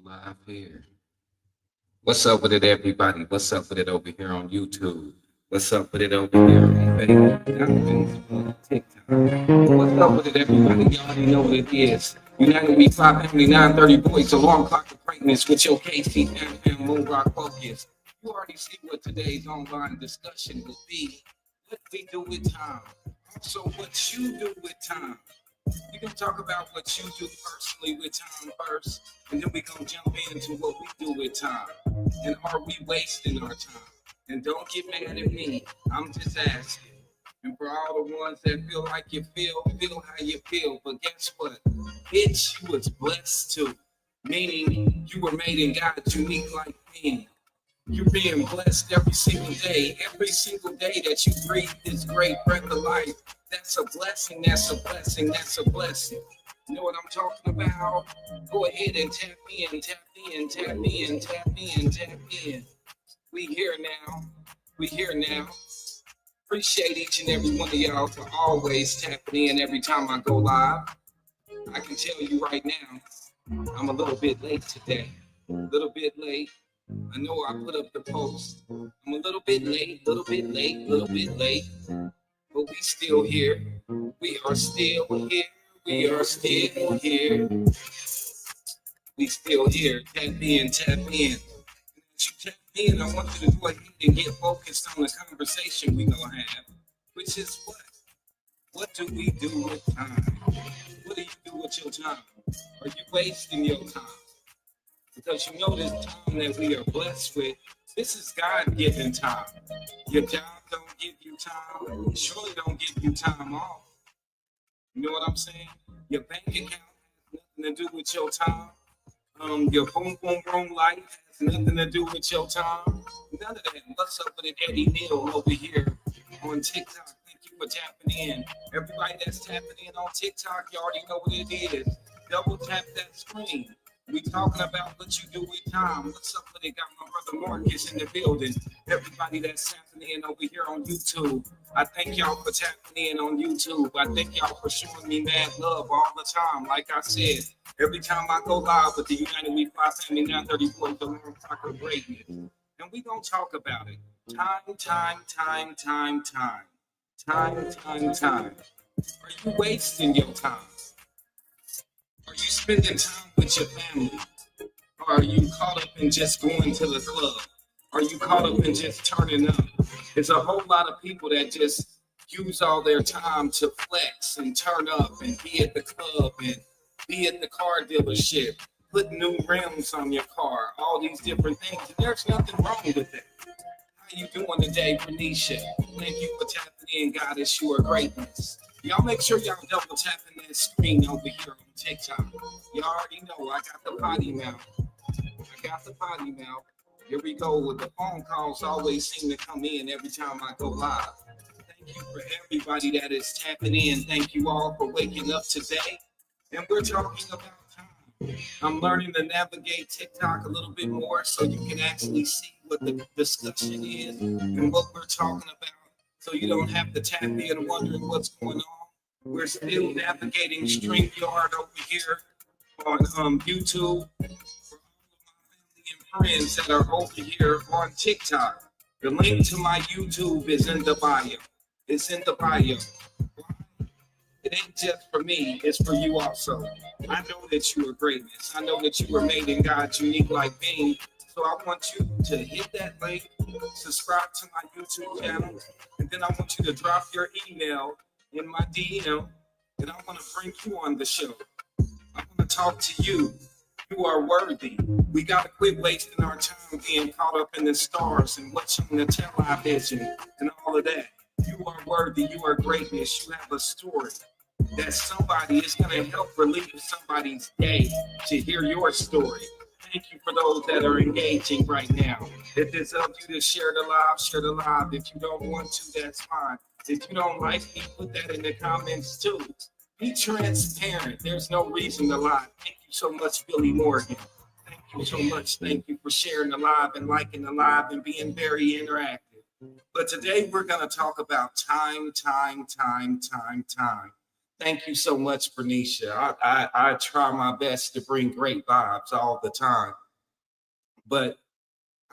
Live here. What's up with it, everybody? What's up with it over here on YouTube? What's up with it over here on Facebook? Not Facebook, TikTok. What's up with it, everybody? Y'all already know what it is. United We Five Family 930 Boys, alarm clock of greatness with your KC and Moon Rock Focus. You already see what today's online discussion will be. What we do with time. Also, what you do with time. We're gonna talk about what you do personally with time first, and then we're gonna jump into what we do with time. And are we wasting our time? And don't get mad at me. I'm just asking. And for all the ones that feel like you feel how you feel. But guess what? Bitch, you was blessed too. Meaning you were made in God's unique like being. You're being blessed every single day. Every single day that you breathe this great breath of life, that's a blessing. That's a blessing. That's a blessing. You know what I'm talking about? Go ahead and tap in, tap in, tap in, tap in, tap in. We here now. We here now. Appreciate each and every one of y'all for always tapping in every time I go live. I can tell you right now, I'm a little bit late today. A little bit late. I know I put up the post. I'm a little bit late, little bit late, little bit late. But we still here. We are still here. We are still here. We still here. Tap in, tap in. As you tap in, I want you to go ahead and get focused on the conversation we gonna have, which is what? What do we do with time? What do you do with your time? Are you wasting your time? Because you know this time that we are blessed with, this is God-given time. Your job don't give you time. It surely don't give you time off. You know what I'm saying? Your bank account has nothing to do with your time. Your boom boom room light has nothing to do with your time. None of that. What's up with it, Eddie Neal over here on TikTok? Thank you for tapping in. Everybody that's tapping in on TikTok, you already know what it is. Double tap that screen. We talking about what you do with time. What's up with it? Got my brother Marcus in the building. Everybody that's tapping in over here on YouTube. I thank y'all for tapping in on YouTube. I thank y'all for showing me mad love all the time. Like I said, every time I go live with the United We Five Family 934, the Alarm Clock of Greatness. And we gonna talk about it. Time, time, time, time, time. Time, time, time. Are you wasting your time? Are you spending time with your family? Or are you caught up in just going to the club? Are you caught up in just turning up? There's a whole lot of people that just use all their time to flex and turn up and be at the club and be at the car dealership, put new rims on your car, all these different things. And there's nothing wrong with that. How you doing today, Bernicia? Thank you for tapping in, Goddess. You are greatness. Y'all make sure y'all double tapping that screen over here on TikTok. Y'all already know I got the potty mouth. I got the potty mouth. Here we go with the phone calls always seem to come in every time I go live. Thank you for everybody that is tapping in. Thank you all for waking up today. And we're talking about time. I'm learning to navigate TikTok a little bit more so you can actually see what the discussion is and what we're talking about. So you don't have to tap in wondering what's going on. We're still navigating StreamYard over here on YouTube. For all of my family and friends that are over here on TikTok, the link to my YouTube is in the bio. It's in the bio. It ain't just for me, it's for you also. I know that you are greatness. I know that you were made in God's unique like being. So I want you to hit that link, subscribe to my YouTube channel, and then I want you to drop your email in my DM, and I want to bring you on the show. I want to talk to you. You are worthy. We got to quit wasting our time being caught up in the stars and what's on the television and all of that. You are worthy. You are greatness. You have a story that somebody is going to help relieve somebody's day to hear your story. Thank you for those that are engaging right now. If it's up to you to share the live, share the live. If you don't want to, that's fine. If you don't like me, put that in the comments too. Be transparent. There's no reason to lie. Thank you so much, Billy Morgan. Thank you so much. Thank you for sharing the live and liking the live and being very interactive. But today we're going to talk about time, time, time, time, time. Thank you so much, Bernicia. I try my best to bring great vibes all the time. But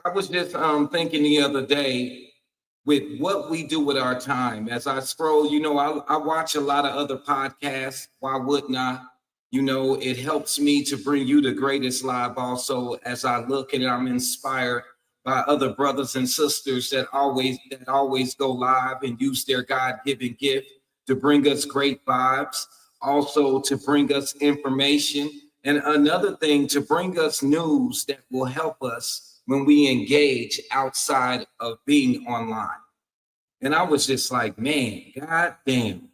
I was just thinking the other day with what we do with our time. As I scroll, I watch a lot of other podcasts. Why wouldn't I? It helps me to bring you the greatest live also as I look and I'm inspired by other brothers and sisters that always go live and use their God-given gift to bring us great vibes, also to bring us information, and another thing to bring us news that will help us when we engage outside of being online. And I was just like, man, god damn,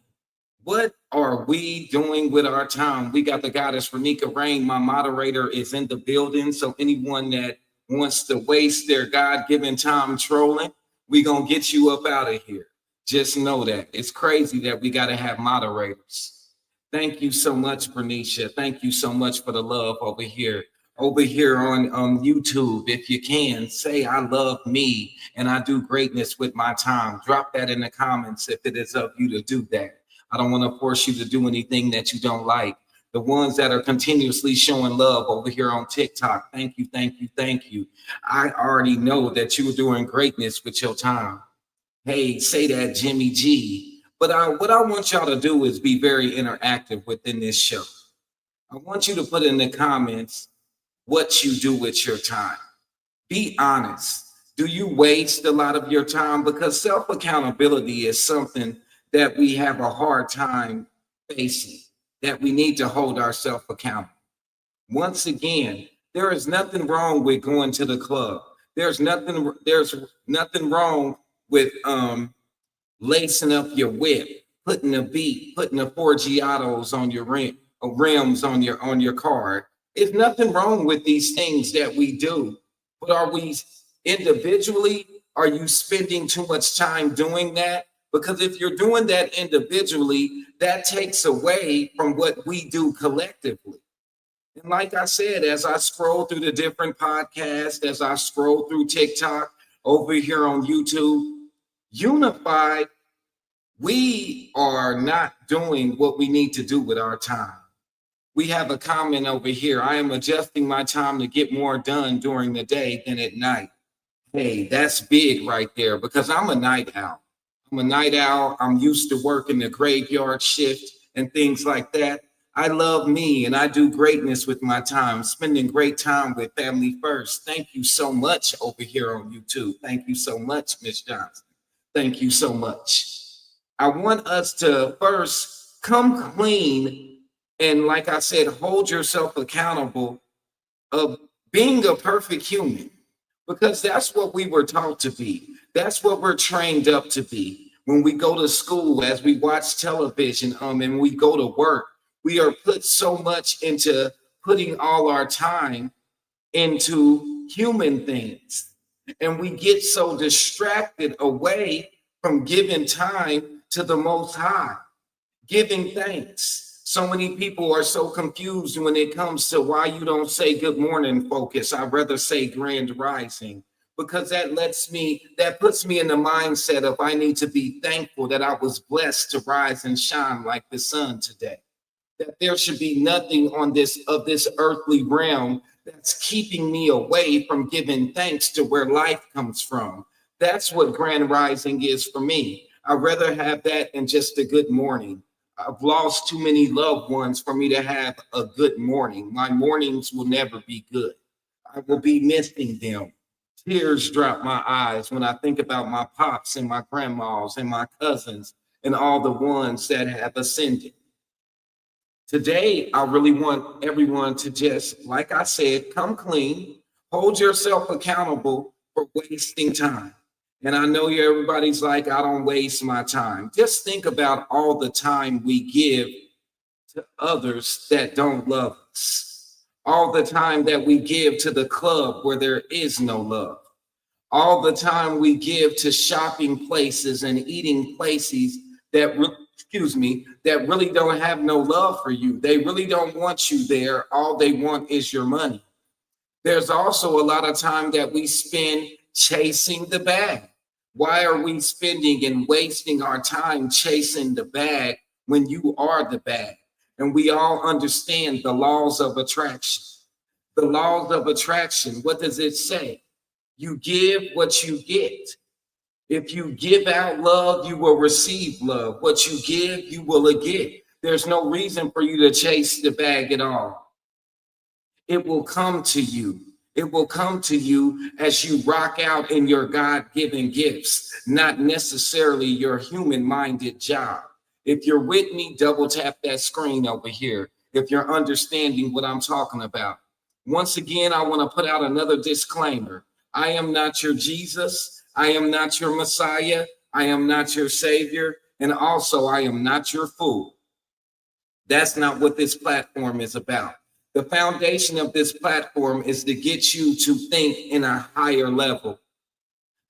what are we doing with our time? We got the goddess Renika Rain. My moderator is in the building. So anyone that wants to waste their God-given time trolling, we gonna get you up out of here. Just know that. It's crazy that we gotta have moderators. Thank you so much, Bernicia. Thank you so much for the love over here. Over here on YouTube, if you can, say I love me and I do greatness with my time. Drop that in the comments if it is of you to do that. I don't want to force you to do anything that you don't like. The ones that are continuously showing love over here on TikTok, thank you, thank you, thank you. I already know that you're doing greatness with your time. Hey, say that, Jimmy G. But what I want y'all to do is be very interactive within this show. I want you to put in the comments what you do with your time. Be honest. Do you waste a lot of your time? Because self-accountability is something that we have a hard time facing, that we need to hold ourselves accountable. Once again, there is nothing wrong with going to the club. There's nothing wrong with lacing up your whip, putting a beat, putting the Forgiatos on your rims on your car. There's nothing wrong with these things that we do, but are we individually? Are you spending too much time doing that? Because if you're doing that individually, that takes away from what we do collectively. And like I said, as I scroll through the different podcasts, as I scroll through TikTok, over here on YouTube, unified, we are not doing what we need to do with our time. We have a comment over here. I am adjusting my time to get more done during the day than at night. Hey, that's big right there because I'm a night owl. I'm used to working the graveyard shift and things like that. I love me and I do greatness with my time, spending great time with family first. Thank you so much over here on YouTube. Thank you so much, Miss Johnson. Thank you so much. I want us to first come clean and, like I said, hold yourself accountable of being a perfect human, because that's what we were taught to be. That's what we're trained up to be. When we go to school, as we watch television, and we go to work, we are put so much into putting all our time into human things. And we get so distracted away from giving time to the Most High, giving thanks. So many people are so confused when it comes to why you don't say good morning, focus. I'd rather say grand rising, because that puts me in the mindset of I need to be thankful that I was blessed to rise and shine like the sun today. That there should be nothing on this earthly realm that's keeping me away from giving thanks to where life comes from. That's what grand rising is for me. I'd rather have that than just a good morning. I've lost too many loved ones for me to have a good morning. My mornings will never be good. I will be missing them. Tears drop my eyes when I think about my pops and my grandmas and my cousins and all the ones that have ascended. Today, I really want everyone to just, like I said, come clean, hold yourself accountable for wasting time. And I know everybody's like, I don't waste my time. Just think about all the time we give to others that don't love us. All the time that we give to the club where there is no love. All the time we give to shopping places and eating places that really don't have no love for you. They really don't want you there. All they want is your money. There's also a lot of time that we spend chasing the bag. Why are we spending and wasting our time chasing the bag when you are the bag. And we all understand the laws of attraction. The laws of attraction, what does it say? You give what you get. If you give out love, you will receive love. What you give, you will get. There's no reason for you to chase the bag at all. It will come to you. It will come to you as you rock out in your God-given gifts, not necessarily your human-minded job. If you're with me, double tap that screen over here if you're understanding what I'm talking about. Once again, I want to put out another disclaimer. I am not your Jesus. I am not your Messiah. I am not your Savior. And also, I am not your fool. That's not what this platform is about. The foundation of this platform is to get you to think in a higher level,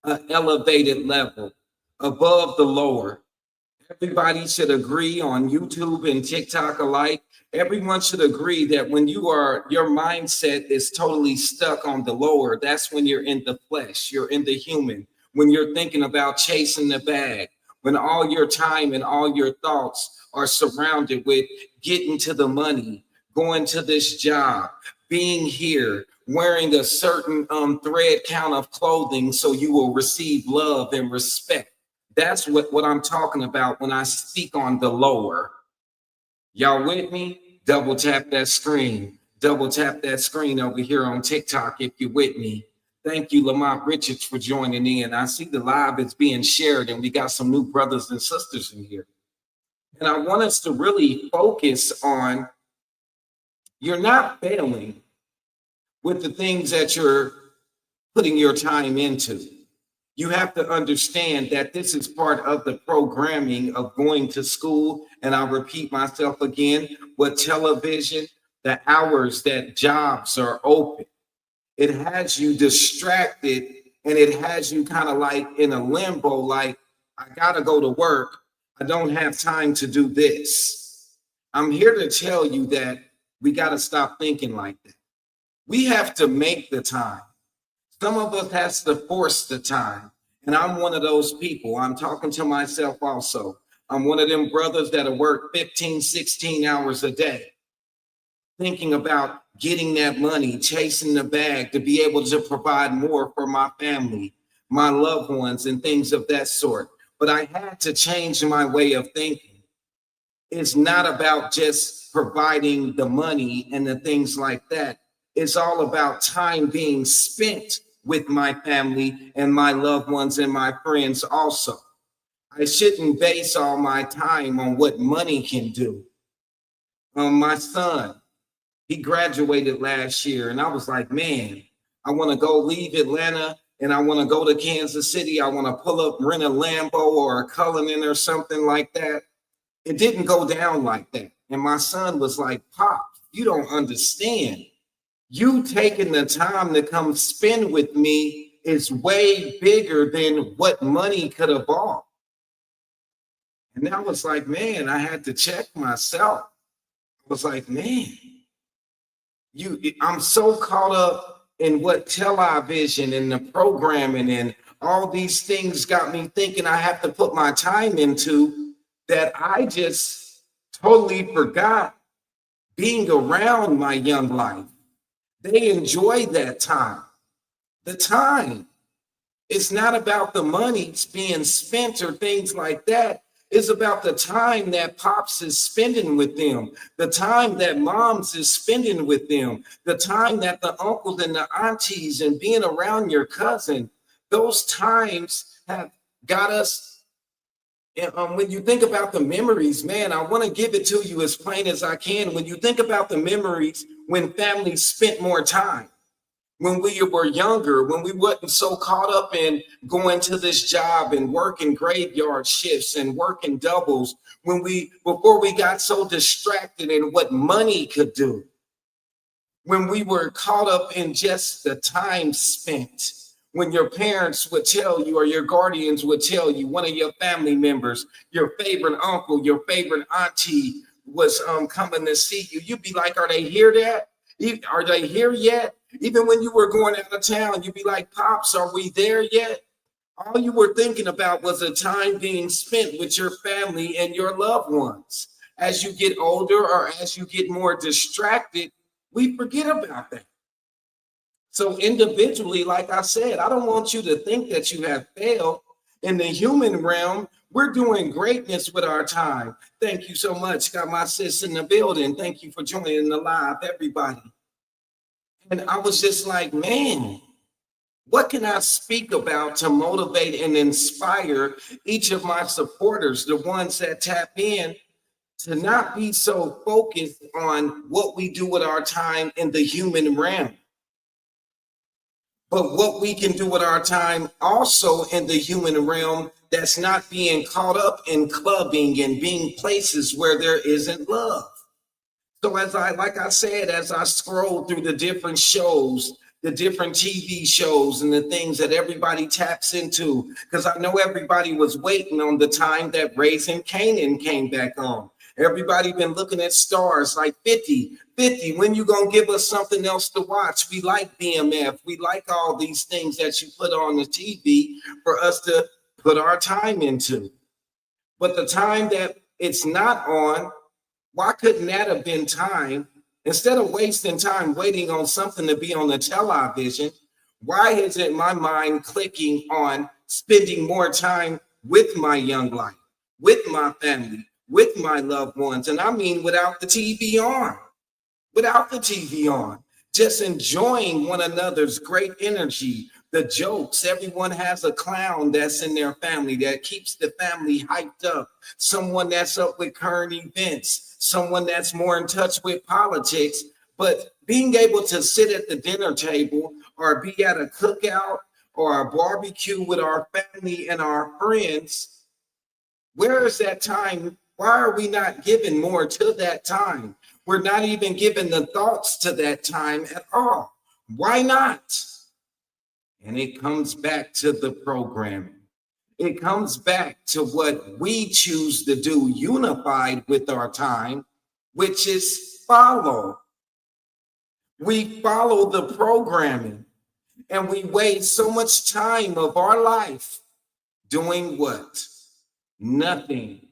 an elevated level, above the lower. Everybody should agree on YouTube and TikTok alike. Everyone should agree that when your mindset is totally stuck on the lower, that's when you're in the flesh, you're in the human, when you're thinking about chasing the bag, when all your time and all your thoughts are surrounded with getting to the money, going to this job, being here, wearing a certain thread count of clothing so you will receive love and respect. That's what I'm talking about when I speak on the lower. Y'all with me? Double tap that screen. Double tap that screen over here on TikTok if you're with me. Thank you, Lamont Richards, for joining in. I see the live is being shared, and we got some new brothers and sisters in here. And I want us to really focus on you're not failing with the things that you're putting your time into. You have to understand that this is part of the programming of going to school. And I'll repeat myself again, with television, the hours that jobs are open, it has you distracted and it has you kind of like in a limbo, like, I gotta go to work. I don't have time to do this. I'm here to tell you that we gotta stop thinking like that. We have to make the time. Some of us has to force the time. And I'm one of those people. I'm talking to myself also. I'm one of them brothers that'll work 15, 16 hours a day, thinking about getting that money, chasing the bag to be able to provide more for my family, my loved ones, and things of that sort. But I had to change my way of thinking. It's not about just providing the money and the things like that. It's all about time being spent with my family and my loved ones and my friends also. I shouldn't base all my time on what money can do. My son, he graduated last year, and I was like, man, I want to go leave Atlanta and I want to go to Kansas City. I want to pull up, rent a Lambo or a Cullinan or something like that. It didn't go down like that. And my son was like, Pop, you don't understand. You taking the time to come spend with me is way bigger than what money could have bought. And I was like, man, I had to check myself. I was like, man, I'm so caught up in what television and the programming and all these things got me thinking I have to put my time into that I just totally forgot being around my young life. They enjoy that time. The time. It's not about the money being spent or things like that. It's about the time that Pops is spending with them, the time that Moms is spending with them, the time that the uncles and the aunties and being around your cousin. Those times have got us. When you think about the memories, man, I want to give it to you as plain as I can. When you think about the memories when families spent more time, when we were younger, when we wasn't so caught up in going to this job and working graveyard shifts and working doubles, before we got so distracted in what money could do, when we were caught up in just the time spent, when your parents would tell you or your guardians would tell you, one of your family members, your favorite uncle, your favorite auntie was coming to see you, you'd be like, are they here yet? Are they here yet? Even when you were going out of town, you'd be like, Pops, are we there yet? All you were thinking about was a time being spent with your family and your loved ones. As you get older or as you get more distracted, we forget about that. So individually, like I said, I don't want you to think that you have failed. In the human realm, we're doing greatness with our time. Thank you so much. Got my sis in the building. Thank you for joining the live, everybody. And I was just like, man, what can I speak about to motivate and inspire each of my supporters, the ones that tap in, to not be so focused on what we do with our time in the human realm, but what we can do with our time also in the human realm that's not being caught up in clubbing and being places where there isn't love. So like I said, as I scroll through the different shows, the different TV shows and the things that everybody taps into, because I know everybody was waiting on the time that Raising Canaan came back on. Everybody been looking at stars like 50, when you gonna give us something else to watch? We like BMF. We like all these things that you put on the TV for us to put our time into. But the time that it's not on, why couldn't that have been time? Instead of wasting time waiting on something to be on the television, why isn't my mind clicking on spending more time with my young life, with my family, with my loved ones? And I mean without the TV on, just enjoying one another's great energy, the jokes. Everyone has a clown that's in their family that keeps the family hyped up, someone that's up with current events, someone that's more in touch with politics. But being able to sit at the dinner table or be at a cookout or a barbecue with our family and our friends, where is that time? Why are we not giving more to that time? We're not even giving the thoughts to that time at all. Why not? And it comes back to the programming. It comes back to what we choose to do unified with our time, which is follow. We follow the programming and we waste so much time of our life doing what? Nothing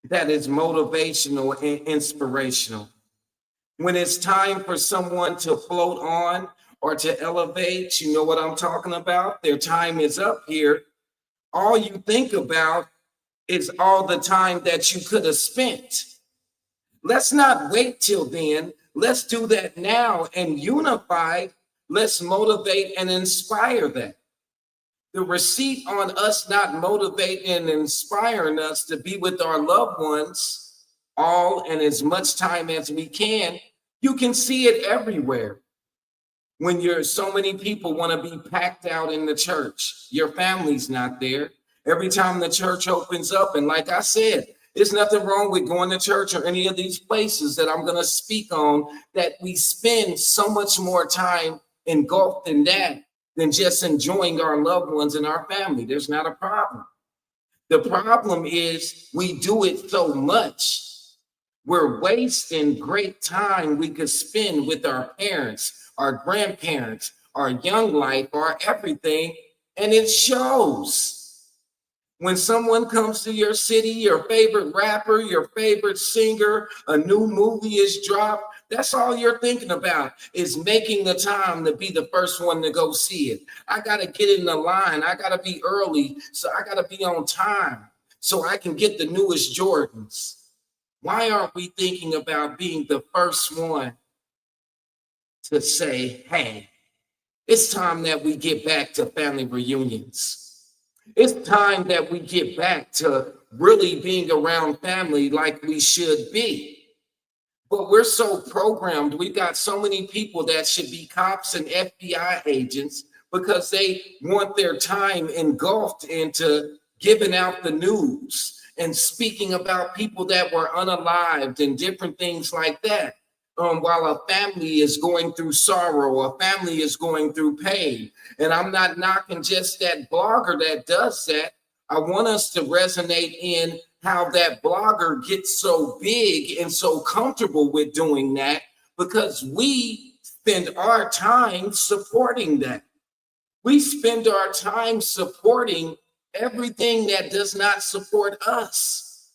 that is motivational and inspirational. When it's time for someone to float on or to elevate, you know what I'm talking about? Their time is up here. All you think about is all the time that you could have spent. Let's not wait till then. Let's do that now, and unified, let's motivate and inspire that. The receipt on us not motivating and inspiring us to be with our loved ones all and as much time as we can, you can see it everywhere. When so many people want to be packed out in the church, your family's not there. Every time the church opens up, and like I said, there's nothing wrong with going to church or any of these places that I'm going to speak on, that we spend so much more time engulfed in that than just enjoying our loved ones and our family. There's not a problem. The problem is we do it so much. We're wasting great time we could spend with our parents, our grandparents, our young life, our everything, and it shows. When someone comes to your city, your favorite rapper, your favorite singer, a new movie is dropped, that's all you're thinking about, is making the time to be the first one to go see it. I got to get in the line. I got to be early. So I got to be on time so I can get the newest Jordans. Why aren't we thinking about being the first one to say, hey, it's time that we get back to family reunions. It's time that we get back to really being around family like we should be. But we're so programmed. We've got so many people that should be cops and FBI agents because they want their time engulfed into giving out the news and speaking about people that were unalived and different things like that. While a family is going through sorrow, a family is going through pain. And I'm not knocking just that blogger that does that. I want us to resonate in how that blogger gets so big and so comfortable with doing that because we spend our time supporting that. We spend our time supporting everything that does not support us.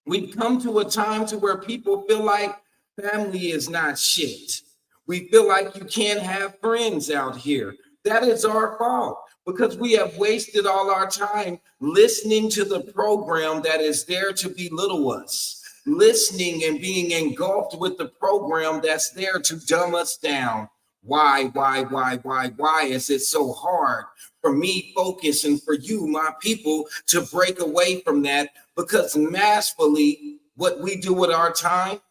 We've come to a time to where people feel like family is not shit. We feel like you can't have friends out here. That is our fault because we have wasted all our time listening to the program that is there to belittle us, listening and being engulfed with the program that's there to dumb us down. Why is it so hard for me focus and for you, my people, to break away from that? Because massively, what we do with our time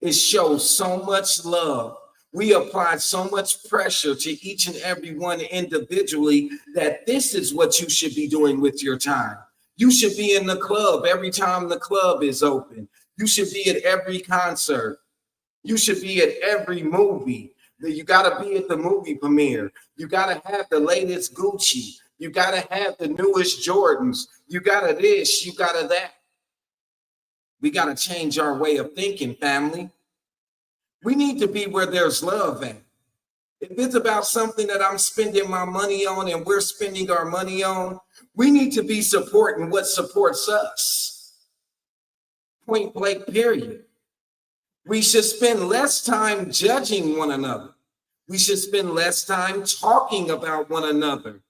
is show so much love. We apply so much pressure to each and every one individually that this is what you should be doing with your time. You should be in the club every time the club is open. You should be at every concert. You should be at every movie. You got to be at the movie premiere. You got to have the latest Gucci. You got to have the newest Jordans. You got to this, you got to that. We got to change our way of thinking, family. We need to be where there's love at. If it's about something that I'm spending my money on and we're spending our money on, we need to be supporting what supports us. Point blank, period. We should spend less time judging one another. We should spend less time talking about one another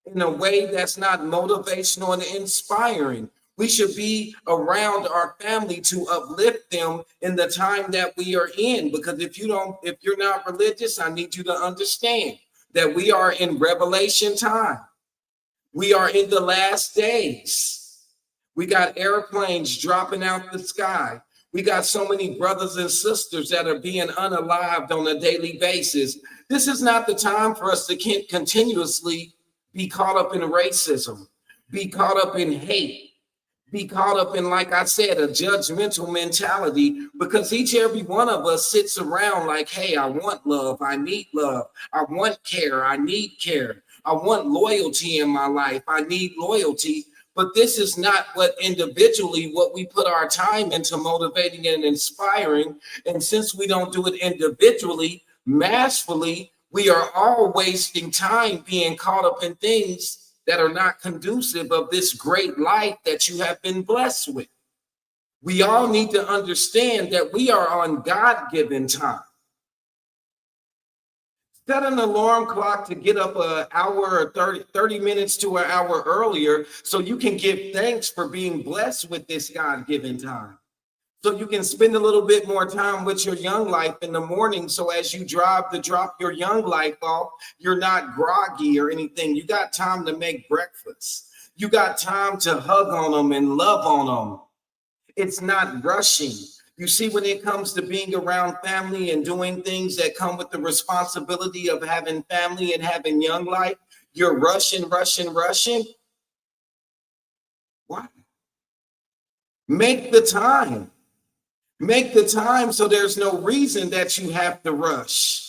in a way that's not motivational and inspiring. We should be around our family to uplift them in the time that we are in. Because if you're not religious, I need you to understand that we are in Revelation time. We are in the last days. We got airplanes dropping out the sky. We got so many brothers and sisters that are being unalived on a daily basis. This is not the time for us to continuously be caught up in racism, be caught up in hate, be caught up in, like I said, a judgmental mentality, because each and every one of us sits around like, hey, I want love. I need love. I want care. I need care. I want loyalty in my life. I need loyalty. But this is not what we put our time into motivating and inspiring. And since we don't do it individually, massively, we are all wasting time being caught up in things that are not conducive of this great life that you have been blessed with. We all need to understand that we are on God-given time. Set an alarm clock to get up an hour or 30 minutes to an hour earlier so you can give thanks for being blessed with this God-given time. So you can spend a little bit more time with your young life in the morning. So as you drive to drop your young life off, you're not groggy or anything. You got time to make breakfast. You got time to hug on them and love on them. It's not rushing. You see, when it comes to being around family and doing things that come with the responsibility of having family and having young life, you're rushing. Why? Make the time. Make the time so there's no reason that you have to rush.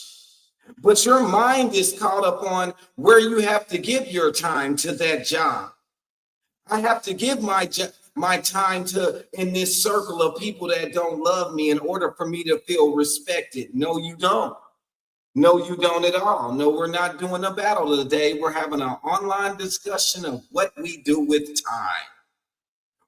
But your mind is caught up on where you have to give your time to that job. I have to give my time to in this circle of people that don't love me in order for me to feel respected. No, you don't. No, you don't at all. No, we're not doing a battle today. We're having an online discussion of what we do with time.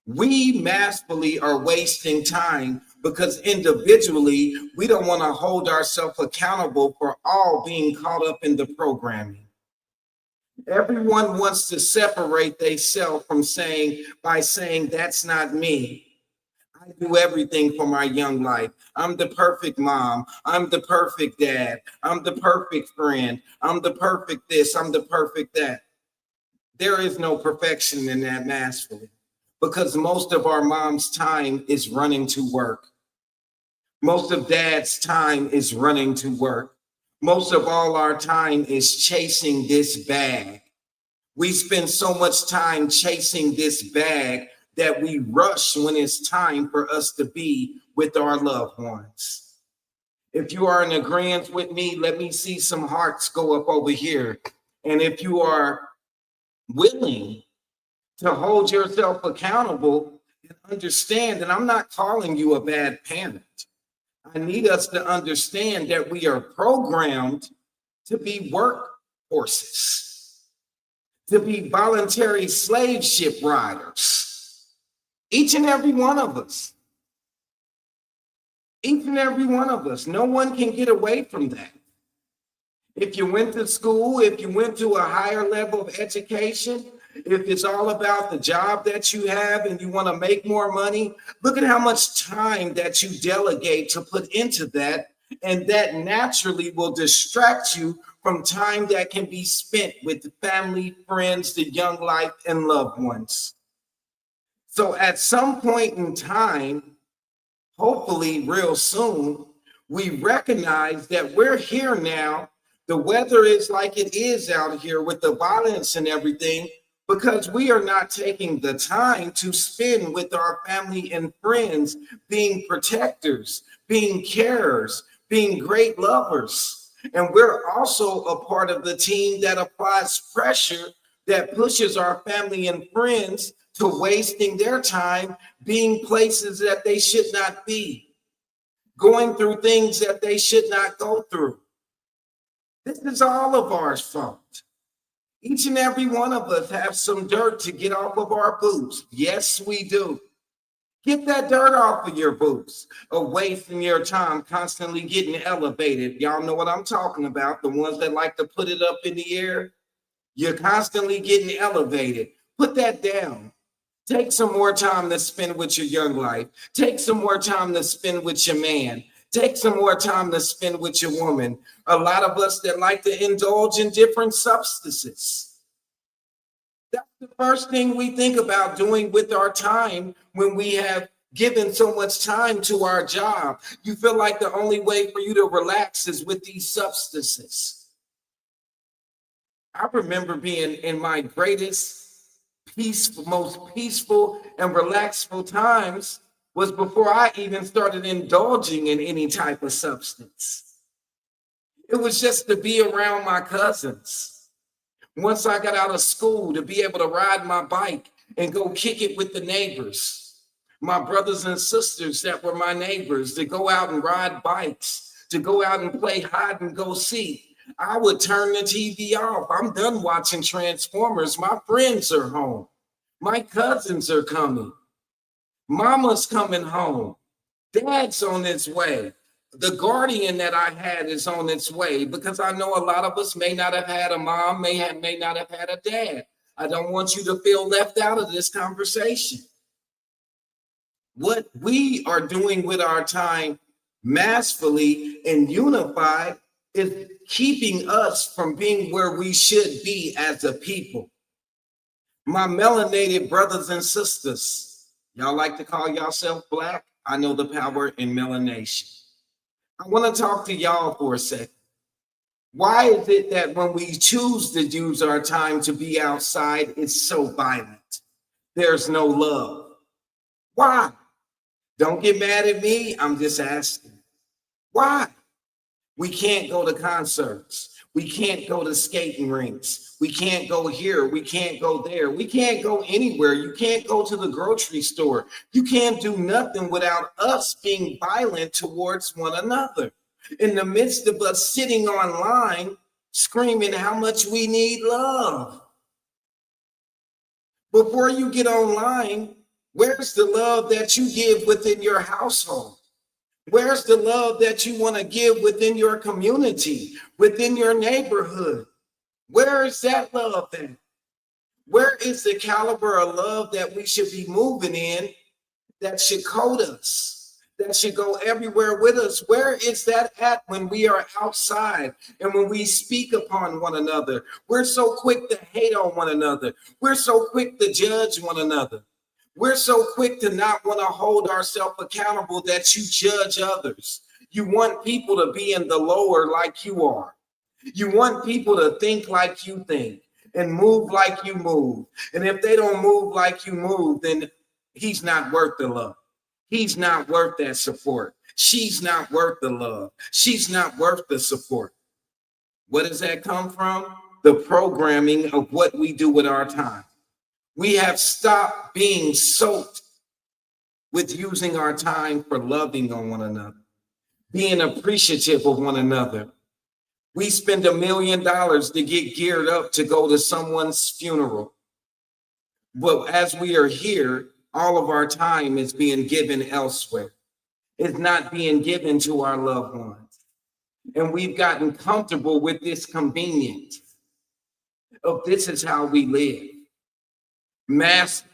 We massively are wasting time because individually, we don't want to hold ourselves accountable for all being caught up in the programming. Everyone wants to separate themselves from saying that's not me. I do everything for my young life. I'm the perfect mom. I'm the perfect dad. I'm the perfect friend. I'm the perfect this. I'm the perfect that. There is no perfection in that massively because most of our mom's time is running to work. Most of dad's time is running to work. Most of all our time is chasing this bag. We spend so much time chasing this bag that we rush when it's time for us to be with our loved ones. If you are in agreement with me, let me see some hearts go up over here. And if you are willing to hold yourself accountable and understand, and I'm not calling you a bad parent. I need us to understand that we are programmed to be work horses, to be voluntary slave ship riders. Each and every one of us. Each and every one of us. No one can get away from that. If you went to school, if you went to a higher level of education, if it's all about the job that you have and you want to make more money, look at how much time that you delegate to put into that. And that naturally will distract you from time that can be spent with the family, friends, the young life, and loved ones. So at some point in time, hopefully real soon, we recognize that we're here now. The weather is like it is out here with the violence and everything, because we are not taking the time to spend with our family and friends, being protectors, being carers, being great lovers. And we're also a part of the team that applies pressure that pushes our family and friends to wasting their time being places that they should not be, going through things that they should not go through. This is all of our fault. Each and every one of us have some dirt to get off of our boots. Yes, we do. Get that dirt off of your boots, away from your time constantly getting elevated. Y'all know what I'm talking about. The ones that like to put it up in the air. You're constantly getting elevated. Put that down. Take some more time to spend with your young life. Take some more time to spend with your man. Take some more time to spend with your woman. A lot of us that like to indulge in different substances. That's the first thing we think about doing with our time when we have given so much time to our job. You feel like the only way for you to relax is with these substances. I remember being in my greatest peaceful, most peaceful and relaxful times was before I even started indulging in any type of substance. It was just to be around my cousins. Once I got out of school, to be able to ride my bike and go kick it with the neighbors, my brothers and sisters that were my neighbors, to go out and ride bikes, to go out and play hide and go seek. I would turn the TV off. I'm done watching Transformers. My friends are home. My cousins are coming. Mama's coming home. Dad's on its way. The guardian that I had is on its way, because I know a lot of us may not have had a mom, may not have had a dad. I don't want you to feel left out of this conversation. What we are doing with our time massively and unified is keeping us from being where we should be as a people. My melanated brothers and sisters, y'all like to call yourself Black? I know the power in melanation. I want to talk to y'all for a second. Why is it that when we choose to use our time to be outside, it's so violent? There's no love. Why? Don't get mad at me. I'm just asking. Why? We can't go to concerts. We can't go to skating rinks. We can't go here. We can't go there. We can't go anywhere. You can't go to the grocery store. You can't do nothing without us being violent towards one another. In the midst of us sitting online, screaming how much we need love. Before you get online, where's the love that you give within your household? Where's the love that you want to give within your community, within your neighborhood? Where is that love then? Where is the caliber of love that we should be moving in, that should code us, that should go everywhere with us? Where is that at when we are outside and when we speak upon one another? We're so quick to hate on one another. We're so quick to judge one another. We're so quick to not want to hold ourselves accountable that you judge others. You want people to be in the lower like you are. You want people to think like you think and move like you move. And if they don't move like you move, then he's not worth the love. He's not worth that support. She's not worth the love. She's not worth the support. Where does that come from? The programming of what we do with our time. We have stopped being soaked with using our time for loving on one another, being appreciative of one another, We spend $1 million to get geared up to go to someone's funeral. But as we are here, all of our time is being given elsewhere. It's not being given to our loved ones. And we've gotten comfortable with this convenience of this is how we live.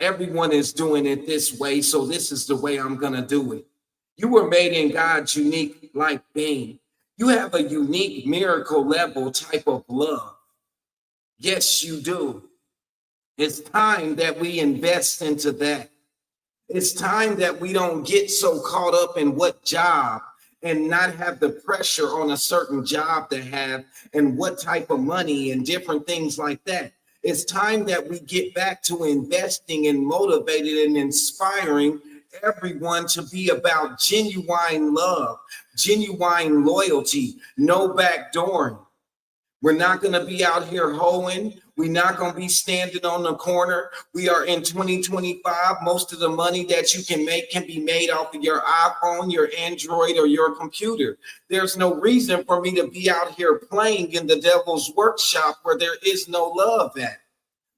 Everyone is doing it this way, so this is the way I'm going to do it. You were made in God's unique like being. You have a unique miracle level type of love. Yes, you do. It's time that we invest into that. It's time that we don't get so caught up in what job and not have the pressure on a certain job to have and what type of money and different things like that. It's time that we get back to investing and motivated and inspiring everyone to be about genuine love, genuine loyalty, no backdooring. We're not going to be out here hoeing. We're not going to be standing on the corner. We are in 2025. Most of the money that you can make can be made off of your iPhone, your Android, or your computer. There's no reason for me to be out here playing in the devil's workshop where there is no love at.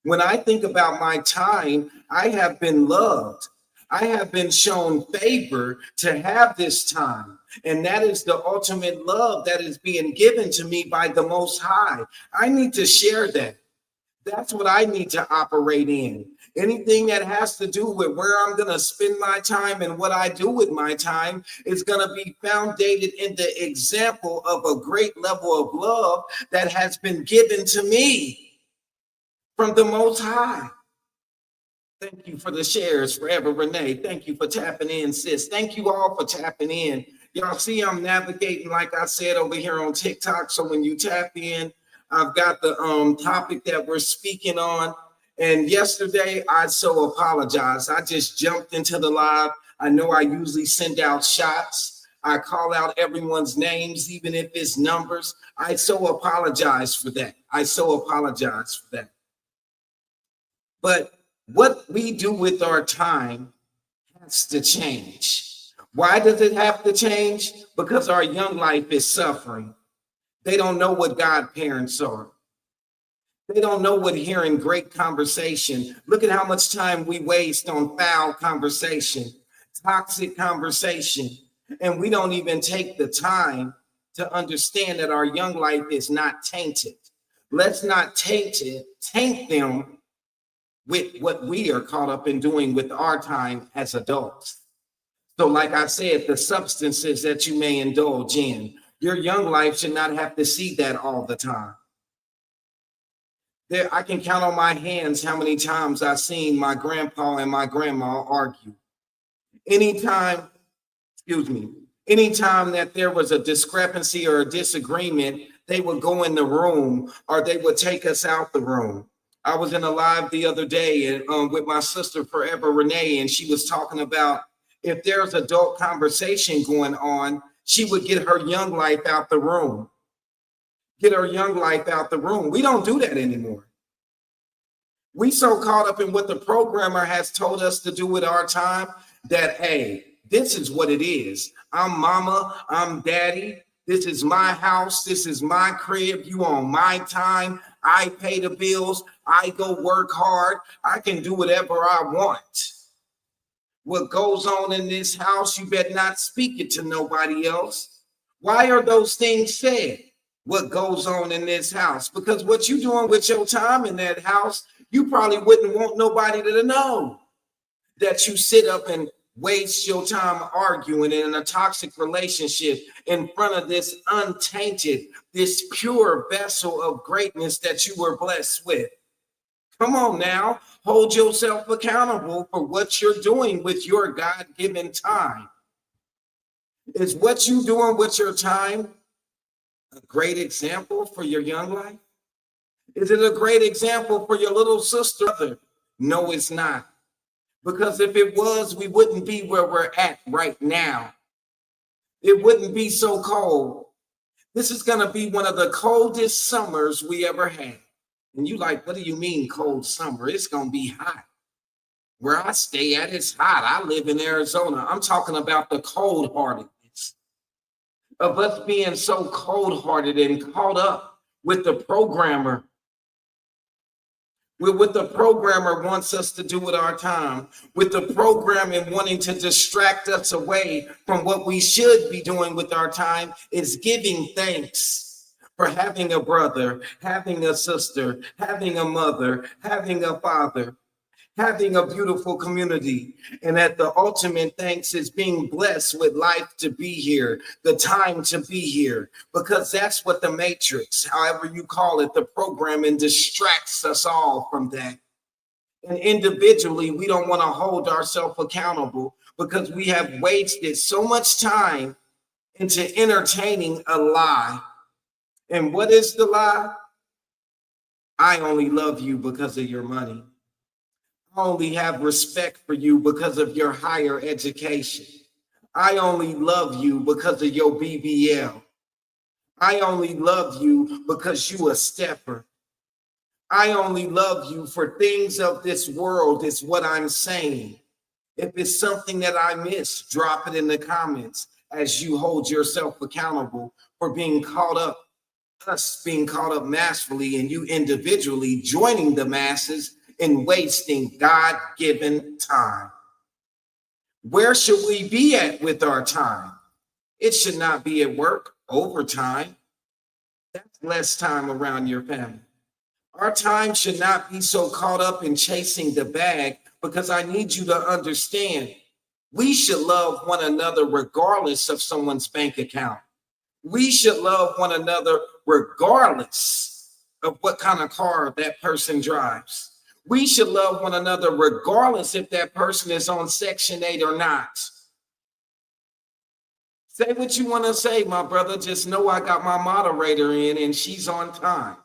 When I think about my time, I have been loved. I have been shown favor to have this time. And that is the ultimate love that is being given to me by the Most High. I need to share that. That's what I need to operate in. Anything that has to do with where I'm going to spend my time and what I do with my time is going to be founded in the example of a great level of love that has been given to me from the Most High. Thank you for the shares, Forever Renee. Thank you for tapping in, sis. Thank you all for tapping in. Y'all see I'm navigating, like I said, over here on TikTok. So when you tap in, I've got the topic that we're speaking on. And yesterday, I so apologize. I just jumped into the live. I know I usually send out shots. I call out everyone's names, even if it's numbers. I so apologize for that. I so apologize for that. But what we do with our time has to change. Why does it have to change? Because our young life is suffering. They don't know what godparents are. They don't know what hearing great conversation. Look at how much time we waste on foul conversation, toxic conversation, and we don't even take the time to understand that our young life is not tainted. Let's not taint them with what we are caught up in doing with our time as adults. So like I said, the substances that you may indulge in, your young life should not have to see that all the time. I can count on my hands how many times I've seen my grandpa and my grandma argue. Anytime that there was a discrepancy or a disagreement, they would go in the room or they would take us out the room. I was in a live the other day and with my sister Forever Renee, and she was talking about if there's adult conversation going on, she would get her young life out the room. Get her young life out the room. We don't do that anymore. We so caught up in what the programmer has told us to do with our time that, hey, this is what it is. I'm mama, I'm daddy. This is my house. This is my crib. You on my time. I pay the bills. I go work hard. I can do whatever I want. What goes on in this house, you better not speak it to nobody else. Why are those things said? What goes on in this house? Because what you doing with your time in that house, you probably wouldn't want nobody to know that you sit up and waste your time arguing in a toxic relationship in front of this untainted, this pure vessel of greatness that you were blessed with. Come on now, hold yourself accountable for what you're doing with your God-given time. Is what you doing with your time a great example for your young life? Is it a great example for your little sister? No, it's not. Because if it was, we wouldn't be where we're at right now. It wouldn't be so cold. This is going to be one of the coldest summers we ever had. And you like, what do you mean cold summer? It's going to be hot. Where I stay at, it's hot. I live in Arizona. I'm talking about the cold-heartedness. of us being so cold-hearted and caught up with the programmer, with what the programmer wants us to do with our time, with the programming wanting to distract us away from what we should be doing with our time, is giving thanks for having a brother, having a sister, having a mother, having a father, having a beautiful community. And that the ultimate thanks is being blessed with life to be here, the time to be here, because that's what the matrix, however you call it, the programming distracts us all from that. And individually, we don't want to hold ourselves accountable because we have wasted so much time into entertaining a lie. And what is the lie? I only love you because of your money. I only have respect for you because of your higher education. I only love you because of your BBL. I only love you because you a stepper. I only love you for things of this world is what I'm saying. If it's something that I miss, drop it in the comments as you hold yourself accountable for being caught up, us being caught up massively, and you individually joining the masses and wasting God-given time. Where should we be at with our time? It should not be at work, overtime. That's less time around your family. Our time should not be so caught up in chasing the bag, because I need you to understand, we should love one another regardless of someone's bank account. We should love one another regardless of what kind of car that person drives. We should love one another regardless if that person is on Section 8 or not. Say what you want to say, my brother. Just know I got my moderator in and she's on time.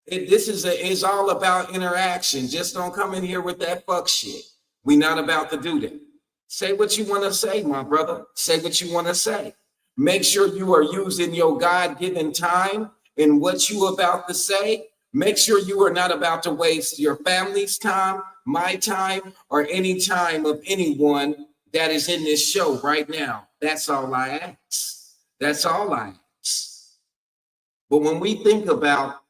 This is all about interaction. Just don't come in here with that fuck shit. We not about to do that. Say what you want to say, my brother. Say what you want to say. Make sure you are using your God-given time in what you about to say. Make sure you are not about to waste your family's time, my time, or any time of anyone that is in this show right now. That's all I ask. That's all I ask. But when we think about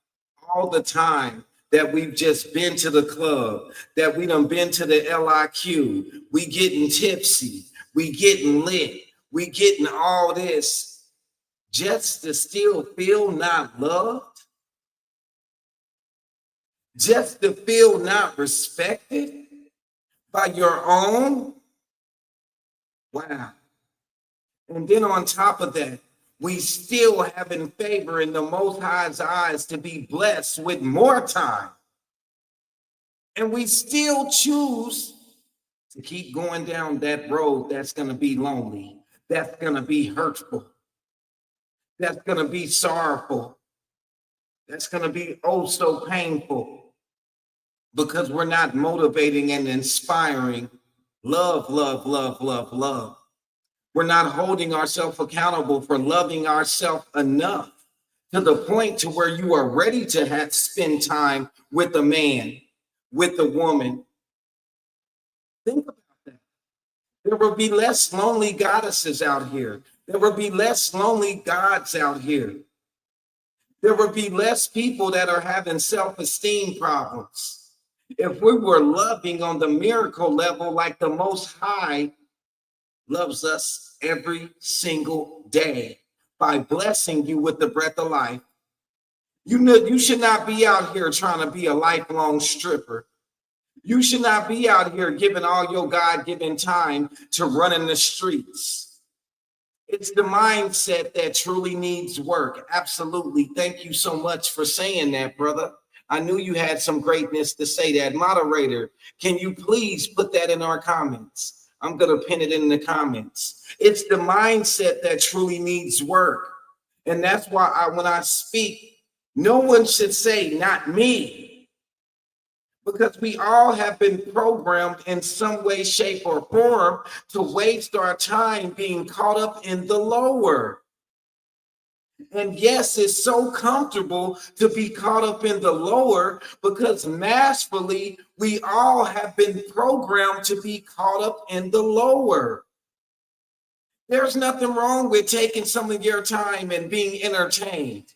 all the time that we've just been to the club, that we done been to the LIQ, we getting tipsy, we getting lit, we getting all this just to still feel not loved, just to feel not respected by your own. Wow. And then on top of that, we still have in favor in the Most High's eyes to be blessed with more time. And we still choose to keep going down that road that's going to be lonely, that's going to be hurtful, that's going to be sorrowful, that's going to be oh so painful, because we're not motivating and inspiring love, love, love, love, love. We're not holding ourselves accountable for loving ourselves enough to the point to where you are ready to spend time with a man, with a woman. Think about that. There will be less lonely goddesses out here. There will be less lonely gods out here. There will be less people that are having self-esteem problems. If we were loving on the miracle level like the Most High loves us every single day by blessing you with the breath of life, you know, you should not be out here trying to be a lifelong stripper. You should not be out here giving all your God-given time to running the streets. It's the mindset that truly needs work. Absolutely. Thank you so much for saying that, brother. I knew you had some greatness to say that. Moderator, can you please put that in our comments? I'm going to pin it in the comments. It's the mindset that truly needs work. And that's why when I speak, no one should say, not me. Because we all have been programmed in some way, shape, or form to waste our time being caught up in the lower. And yes, it's so comfortable to be caught up in the lower because massively, we all have been programmed to be caught up in the lower. There's nothing wrong with taking some of your time and being entertained.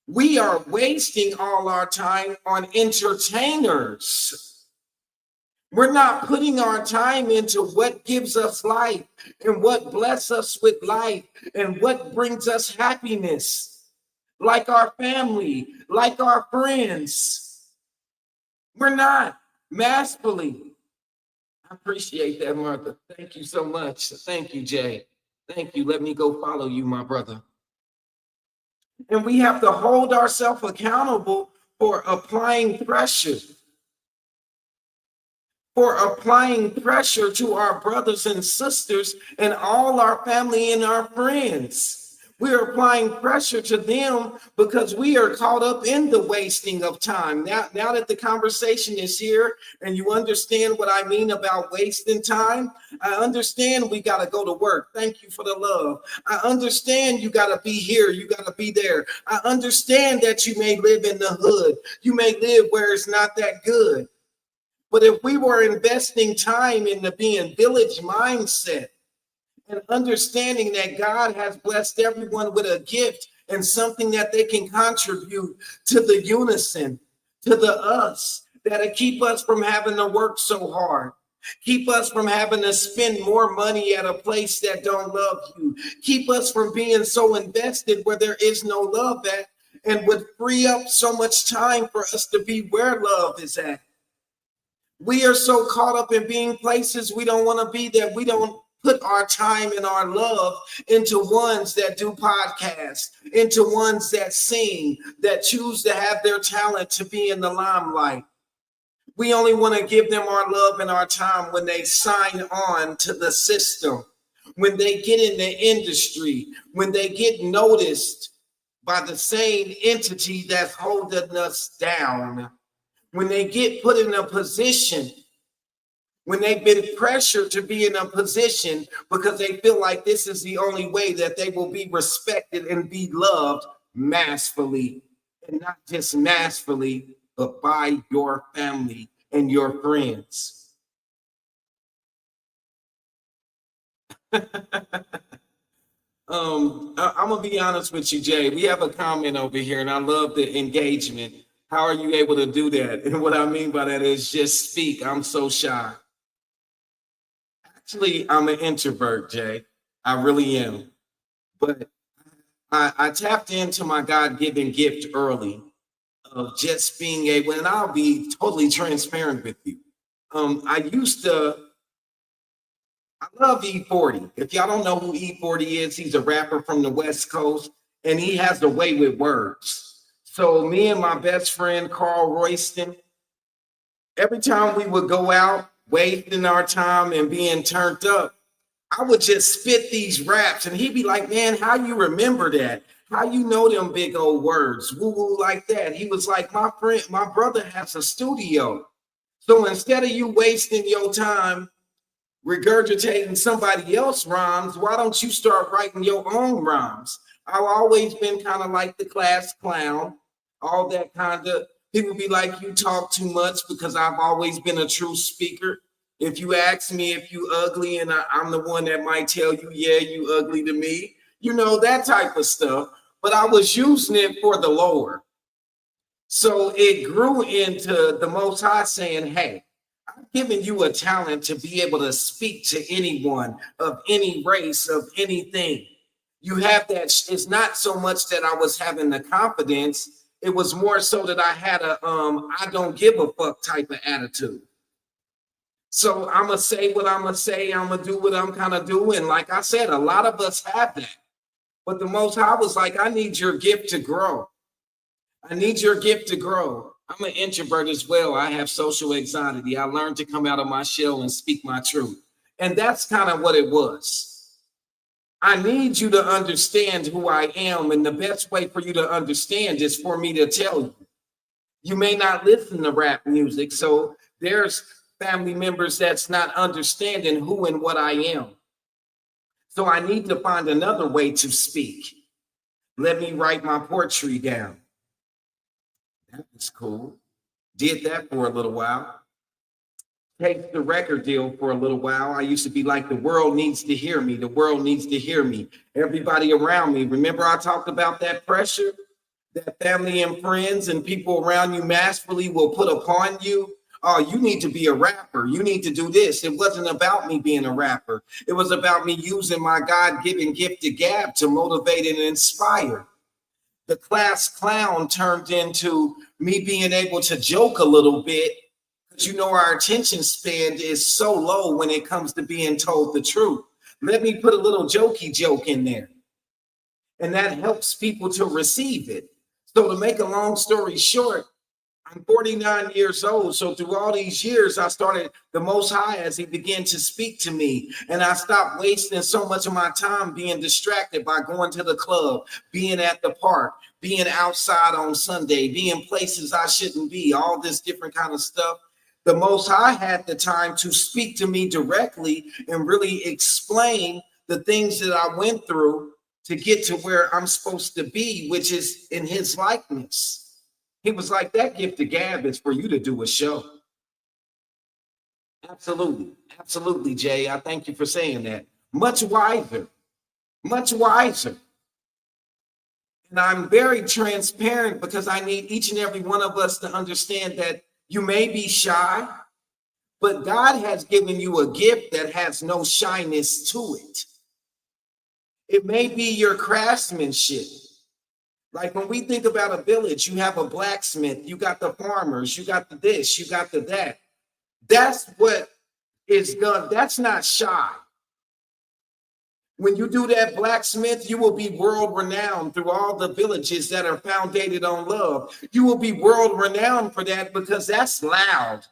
We are wasting all our time on entertainers. We're not putting our time into what gives us life and what blesses us with life and what brings us happiness, like our family, like our friends. We're not masterfully. I appreciate that, Martha. Thank you so much. Thank you, Jay. Thank you. Let me go follow you, my brother. And we have to hold ourselves accountable for applying pressure to our brothers and sisters and all our family and our friends. We are applying pressure to them because we are caught up in the wasting of time. Now that the conversation is here and you understand what I mean about wasting time, I understand we got to go to work. Thank you for the love. I understand you got to be here. You got to be there. I understand that you may live in the hood. You may live where it's not that good. But if we were investing time into being village mindset and understanding that God has blessed everyone with a gift and something that they can contribute to the unison, to the us, that'll keep us from having to work so hard, keep us from having to spend more money at a place that don't love you, keep us from being so invested where there is no love at, and would free up so much time for us to be where love is at. We are so caught up in being places we don't want to be that we don't put our time and our love into ones that do podcasts, into ones that sing, that choose to have their talent to be in the limelight. We only want to give them our love and our time when they sign on to the system, when they get in the industry, when they get noticed by the same entity that's holding us down. When they get put in a position, when they've been pressured to be in a position because they feel like this is the only way that they will be respected and be loved masterfully, and not just masterfully, but by your family and your friends. I'm gonna be honest with you, Jay. We have a comment over here, and I love the engagement. How are you able to do that? And what I mean by that is just speak. I'm so shy. Actually, I'm an introvert, Jay. I really am. But I tapped into my God-given gift early of just being able, and I'll be totally transparent with you. I love E40. If y'all don't know who E40 is, he's a rapper from the West Coast, and he has a way with words. So me and my best friend, Carl Royston, every time we would go out, wasting our time and being turned up, I would just spit these raps, and he'd be like, man, how you remember that? How you know them big old words, woo-woo like that? He was like, my friend, my brother has a studio. So instead of you wasting your time regurgitating somebody else's rhymes, why don't you start writing your own rhymes? I've always been kind of like the class clown, all that kind of, people be like, you talk too much, because I've always been a true speaker. If you ask me if you ugly, and I'm the one that might tell you, yeah, you ugly to me, you know, that type of stuff. But I was using it for the Lord. So it grew into the Most High saying, hey, I've given you a talent to be able to speak to anyone of any race, of anything. You have that. It's not so much that I was having the confidence. It was more so that I had a I don't give a fuck type of attitude. So I'm going to say what I'm going to say. I'm going to do what I'm kind of doing. Like I said, a lot of us have that. But the Most High was like, I need your gift to grow. I need your gift to grow. I'm an introvert as well. I have social anxiety. I learned to come out of my shell and speak my truth. And that's kind of what it was. I need you to understand who I am. And the best way for you to understand is for me to tell you. You may not listen to rap music. So there's family members that's not understanding who and what I am. So I need to find another way to speak. Let me write my poetry down. That was cool. Did that for a little while. take the record deal for a little while. I used to be like, the world needs to hear me. The world needs to hear me. Everybody around me. Remember, I talked about that pressure that family and friends and people around you masterfully will put upon you. Oh, you need to be a rapper. You need to do this. It wasn't about me being a rapper. It was about me using my God-given gift of gab to motivate and inspire. The class clown turned into me being able to joke a little bit, because you know our attention span is so low when it comes to being told the truth. Let me put a little jokey joke in there, and that helps people to receive it. So to make a long story short, I'm 49 years old. So through all these years, I started the Most High as he began to speak to me. And I stopped wasting so much of my time being distracted by going to the club, being at the park, being outside on Sunday, being places I shouldn't be, all this different kind of stuff. The Most High had the time to speak to me directly and really explain the things that I went through to get to where I'm supposed to be, which is in his likeness. He was like, that gift of gab is for you to do a show. Absolutely. Absolutely, Jay. I thank you for saying that. Much wiser. Much wiser. And I'm very transparent because I need each and every one of us to understand that you may be shy, but God has given you a gift that has no shyness to it. It may be your craftsmanship. Like when we think about a village, you have a blacksmith, you got the farmers, you got the this, you got the that. That's what is done. That's not shy. When you do that blacksmith, you will be world renowned through all the villages that are founded on love. You will be world renowned for that because that's loud.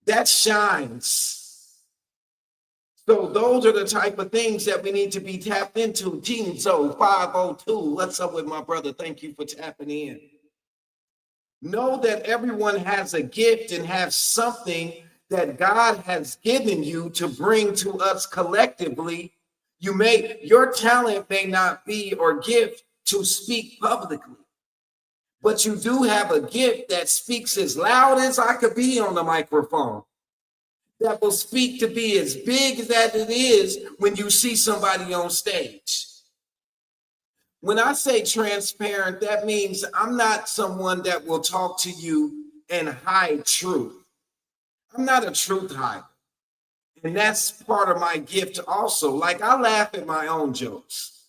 That shines. So those are the type of things that we need to be tapped into. Team Zo 502, what's up with my brother? Thank you for tapping in. Know that everyone has a gift and has something that God has given you to bring to us collectively. Your talent may not be or gift to speak publicly, but you do have a gift that speaks as loud as I could be on the microphone. That will speak to be as big as that it is when you see somebody on stage. When I say transparent, that means I'm not someone that will talk to you and hide truth. I'm not a truth hider. And that's part of my gift also. Like I laugh at my own jokes.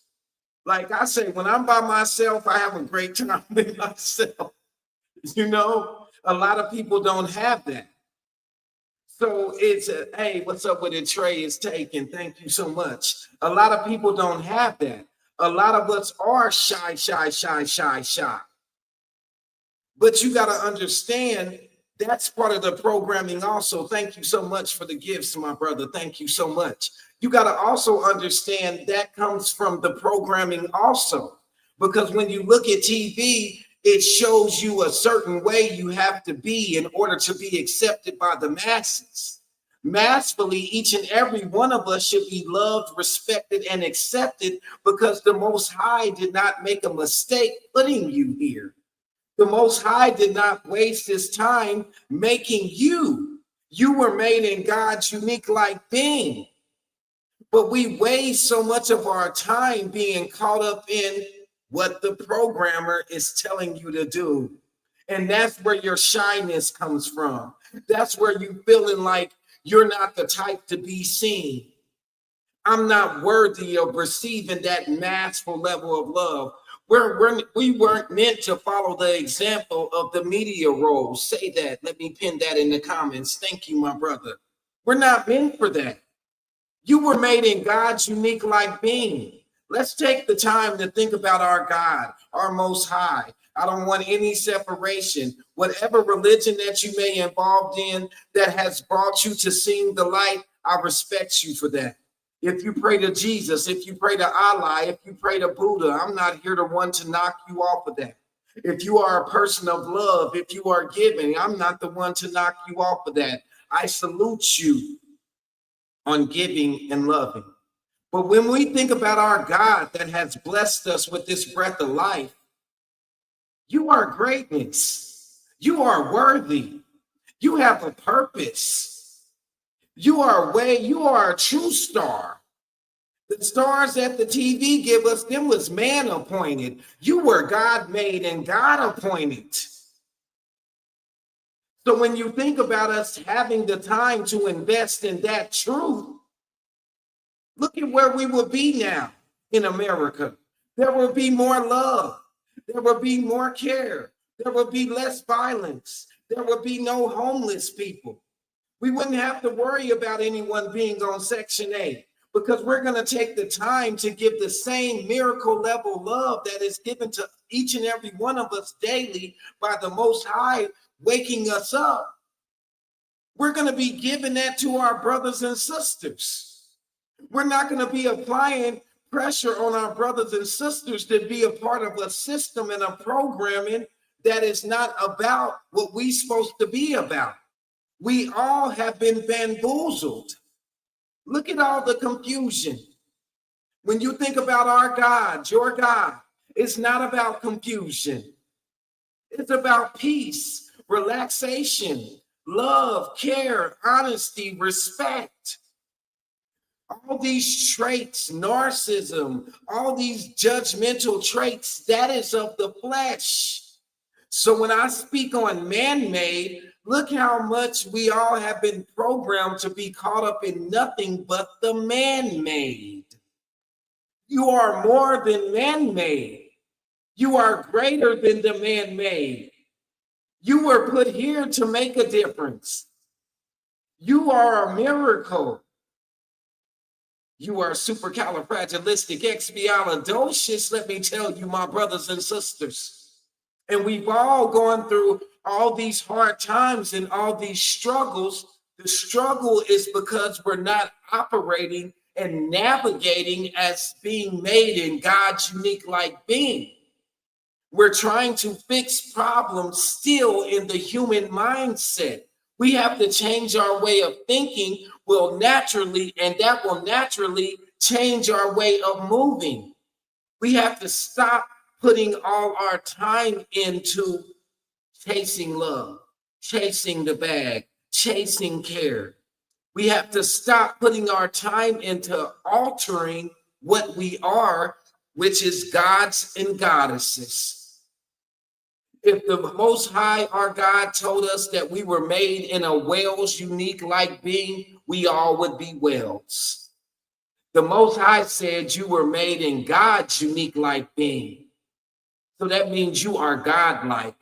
Like I say, when I'm by myself, I have a great time with myself. You know, a lot of people don't have that. So it's hey, what's up with it? Trey is taken. Thank you so much. A lot of people don't have that. A lot of us are shy. But you got to understand that's part of the programming also. Thank you so much for the gifts, my brother. Thank you so much. You got to also understand that comes from the programming also. Because when you look at TV, it shows you a certain way you have to be in order to be accepted by the masses. Massively, each and every one of us should be loved, respected, and accepted because the Most High did not make a mistake putting you here. The Most High did not waste his time making you. You were made in God's unique like being. But we waste so much of our time being caught up in what the programmer is telling you to do. And that's where your shyness comes from. That's where you feeling like you're not the type to be seen. I'm not worthy of receiving that masterful level of love. We weren't meant to follow the example of the media role. Say that. Let me pin that in the comments. Thank you, my brother. We're not meant for that. You were made in God's unique like being. Let's take the time to think about our God, our Most High. I don't want any separation. Whatever religion that you may involved in that has brought you to seeing the light, I respect you for that. If you pray to Jesus, if you pray to Allah, if you pray to Buddha, I'm not here to want to knock you off of that. If you are a person of love, if you are giving, I'm not the one to knock you off of that. I salute you on giving and loving. But when we think about our God that has blessed us with this breath of life, you are greatness. You are worthy. You have a purpose. You are a true star. The stars that the TV give us, them was man appointed. You were God made and God appointed. So when you think about us having the time to invest in that truth, look at where we will be now in America. There will be more love. There will be more care. There will be less violence. There will be no homeless people. We wouldn't have to worry about anyone being on Section 8 because we're going to take the time to give the same miracle level love that is given to each and every one of us daily by the Most High waking us up. We're going to be giving that to our brothers and sisters. We're not going to be applying pressure on our brothers and sisters to be a part of a system and a programming that is not about what we're supposed to be about. We all have been bamboozled. Look at all the confusion. When you think about our God, your God, it's not about confusion. It's about peace, relaxation, love, care, honesty, respect. All these traits, narcissism, all these judgmental traits, that is of the flesh. So when I speak on man-made, look how much we all have been programmed to be caught up in nothing but the man-made. You are more than man-made. You are greater than the man-made. You were put here to make a difference. You are a miracle. You are supercalifragilisticexpialidocious, let me tell you, my brothers and sisters. And we've all gone through all these hard times and all these struggles. The struggle is because we're not operating and navigating as being made in God's unique like being. We're trying to fix problems still in the human mindset. We have to change our way of thinking and that will naturally change our way of moving. We have to stop putting all our time into chasing love, chasing the bag, chasing care. We have to stop putting our time into altering what we are, which is gods and goddesses. If the Most High, our God, told us that we were made in a whale's unique like being, we all would be whales. The Most High said you were made in God's unique like being. So that means you are God-like.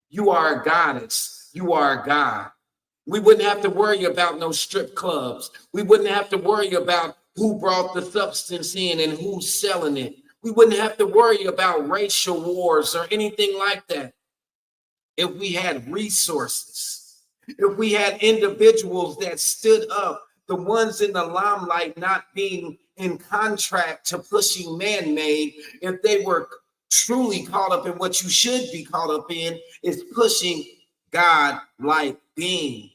You are a goddess. You are a God. We wouldn't have to worry about no strip clubs. We wouldn't have to worry about who brought the substance in and who's selling it. We wouldn't have to worry about racial wars or anything like that if we had resources, if we had individuals that stood up, the ones in the limelight not being in contract to pushing man-made, if they were truly caught up in what you should be caught up in, is pushing God-like being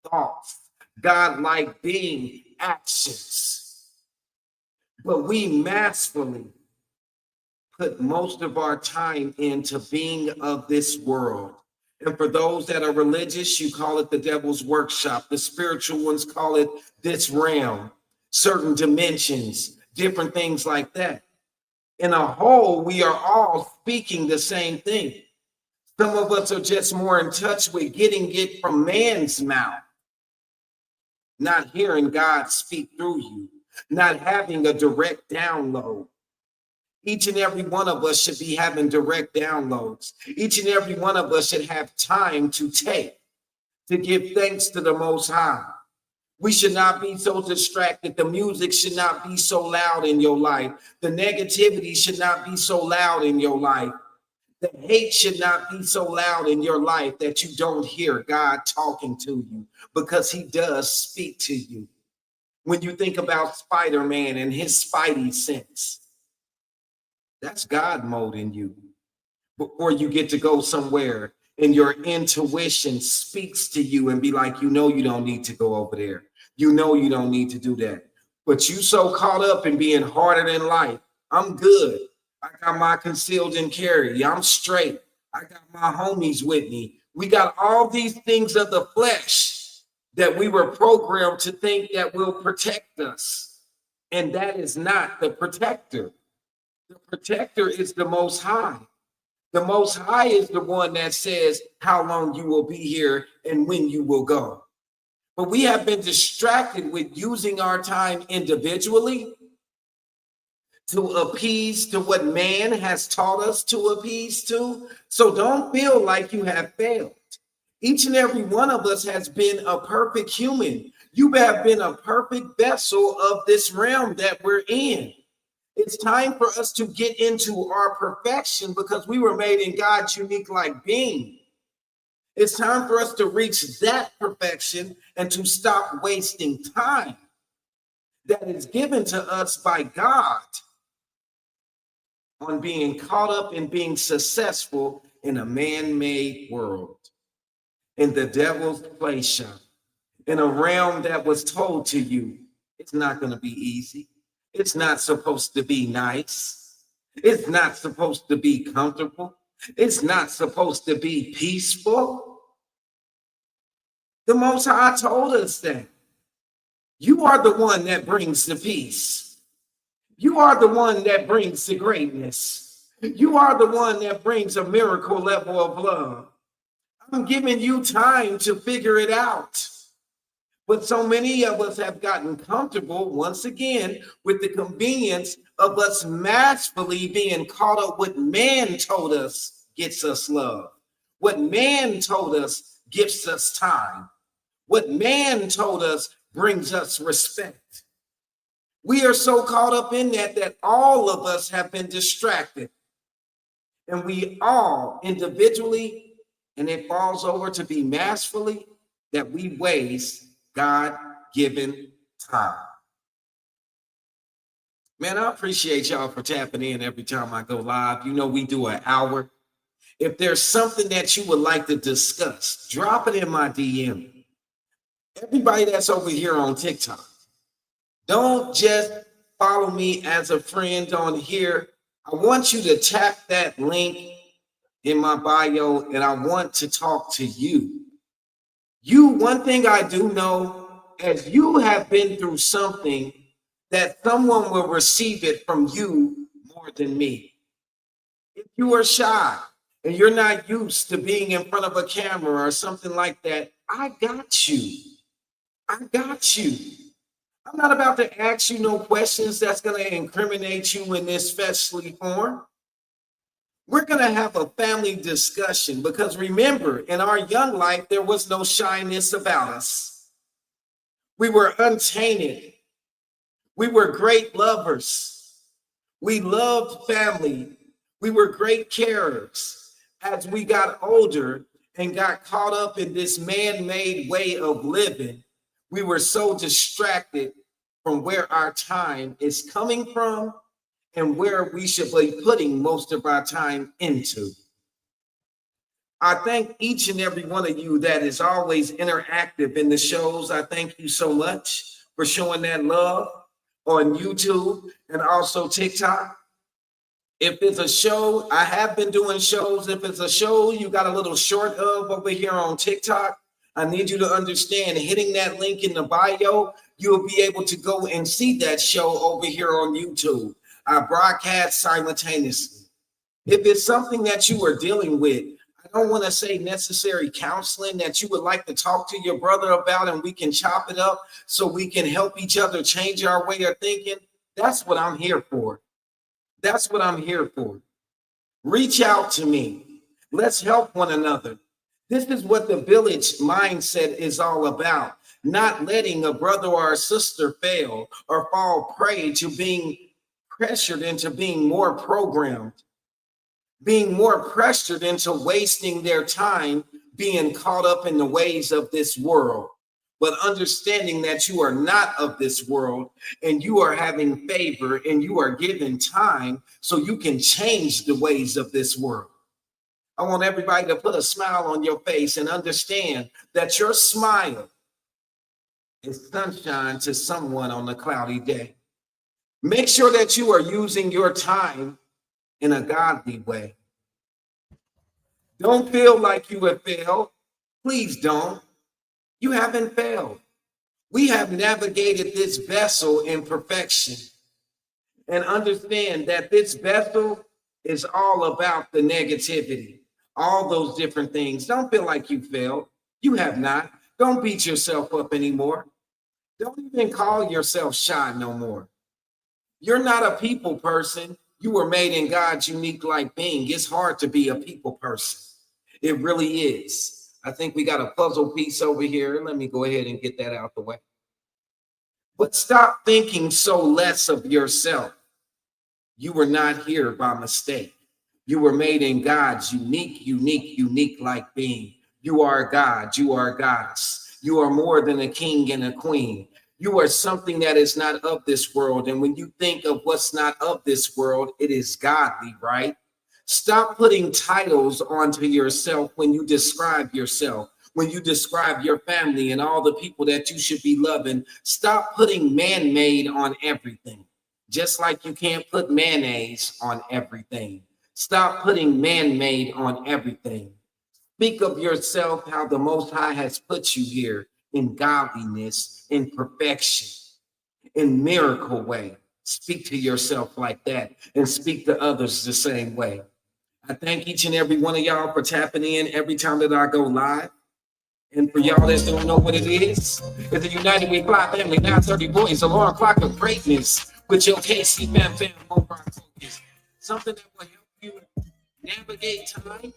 thoughts, God-like being actions. But we masterfully put most of our time into being of this world. And for those that are religious, you call it the devil's workshop. The spiritual ones call it this realm, certain dimensions, different things like that. In a whole, we are all speaking the same thing. Some of us are just more in touch with getting it from man's mouth, not hearing God speak through you, not having a direct download. Each and every one of us should be having direct downloads. Each and every one of us should have time to take, to give thanks to the Most High. We should not be so distracted. The music should not be so loud in your life. The negativity should not be so loud in your life. The hate should not be so loud in your life that you don't hear God talking to you, because he does speak to you. When you think about Spider-Man and his spidey sense, that's God mode in you. Before you get to go somewhere and your intuition speaks to you and be like, you know, you don't need to go over there. You know, you don't need to do that. But you so caught up in being harder than life. I'm good. I got my concealed and carry. I'm straight. I got my homies with me. We got all these things of the flesh that we were programmed to think that will protect us. And that is not the protector. The protector is the Most High. The Most High is the one that says how long you will be here and when you will go. But we have been distracted with using our time individually to appease to what man has taught us to appease to. So don't feel like you have failed. Each and every one of us has been a perfect human. You have been a perfect vessel of this realm that we're in. It's time for us to get into our perfection because we were made in God's unique like being. It's time for us to reach that perfection and to stop wasting time that is given to us by God on being caught up in being successful in a man-made world, in the devil's play shop, in a realm that was told to you, it's not going to be easy. It's not supposed to be nice. It's not supposed to be comfortable. It's not supposed to be peaceful. The Most High told us that. You are the one that brings the peace. You are the one that brings the greatness. You are the one that brings a miracle level of love. I'm giving you time to figure it out. But so many of us have gotten comfortable, once again, with the convenience of us masterfully being caught up with man told us gets us love. What man told us gives us time. What man told us brings us respect. We are so caught up in that all of us have been distracted. And we all individually, and it falls over to be masterfully, that we waste God-given time. Man, I appreciate y'all for tapping in every time I go live. You know, we do an hour. If there's something that you would like to discuss, drop it in my DM. Everybody that's over here on TikTok, don't just follow me as a friend on here. I want you to tap that link in my bio, and I want to talk to you. One thing I do know, as you have been through something, that someone will receive it from you more than me. If you are shy and you're not used to being in front of a camera or something like that, I got you. I got you. I'm not about to ask you no questions that's going to incriminate you in this fleshly form. We're going to have a family discussion because remember, in our young life, there was no shyness about us. We were untainted. We were great lovers. We loved family. We were great carers. As we got older and got caught up in this man-made way of living, we were so distracted from where our time is coming from and where we should be putting most of our time into. I thank each and every one of you that is always interactive in the shows. I thank you so much for showing that love on YouTube and also TikTok. If it's a show, I have been doing shows. If it's a show you got a little short of over here on TikTok, I need you to understand, hitting that link in the bio, you'll be able to go and see that show over here on YouTube. I broadcast simultaneously. If it's something that you are dealing with, I don't want to say necessary counseling that you would like to talk to your brother about and we can chop it up so we can help each other change our way of thinking. That's what I'm here for. That's what I'm here for. Reach out to me. Let's help one another. This is what the village mindset is all about. Not letting a brother or a sister fail or fall prey to being pressured into being more programmed, being more pressured into wasting their time, being caught up in the ways of this world, but understanding that you are not of this world and you are having favor and you are given time so you can change the ways of this world. I want everybody to put a smile on your face and understand that your smile is sunshine to someone on a cloudy day. Make sure that you are using your time in a godly way. Don't feel like you have failed. Please don't. You haven't failed. We have navigated this vessel in perfection, and understand that this vessel is all about the negativity, all those different things. Don't feel like you failed. You have not. Don't beat yourself up anymore. Don't even call yourself shy no more. You're not a people person. You were made in God's unique like being. It's hard to be a people person. It really is. I think we got a puzzle piece over here. Let me go ahead and get that out the way. But stop thinking so less of yourself. You were not here by mistake. You were made in God's unique like being. You are a God. You are a goddess. You are more than a king and a queen. You are something that is not of this world. And when you think of what's not of this world, it is godly, right? Stop putting titles onto yourself when you describe yourself, when you describe your family and all the people that you should be loving. Stop putting man-made on everything. Just like you can't put mayonnaise on everything. Stop putting man-made on everything. Speak of yourself how the Most High has put you here in godliness, in perfection, in miracle way. Speak to yourself like that and speak to others the same way. I thank each and every one of y'all for tapping in every time that I go live. And for y'all that don't know what it is, it's the United We Fly Family 930 Boys, alarm clock of greatness with your KC Fam Fam Mobile Focus. Something that will help you navigate time.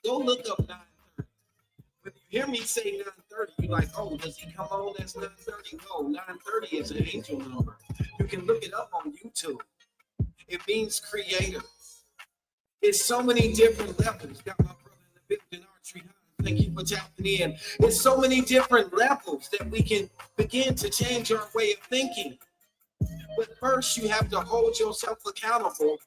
Go look up 930. When you hear me say 930, you're like, oh, does he come on as 930? No, 930 is an angel number. You can look it up on YouTube. It means creator. It's so many different levels. Got my brother in the building, Archery. Thank you for tapping in. There's so many different levels that we can begin to change our way of thinking. But first, you have to hold yourself accountable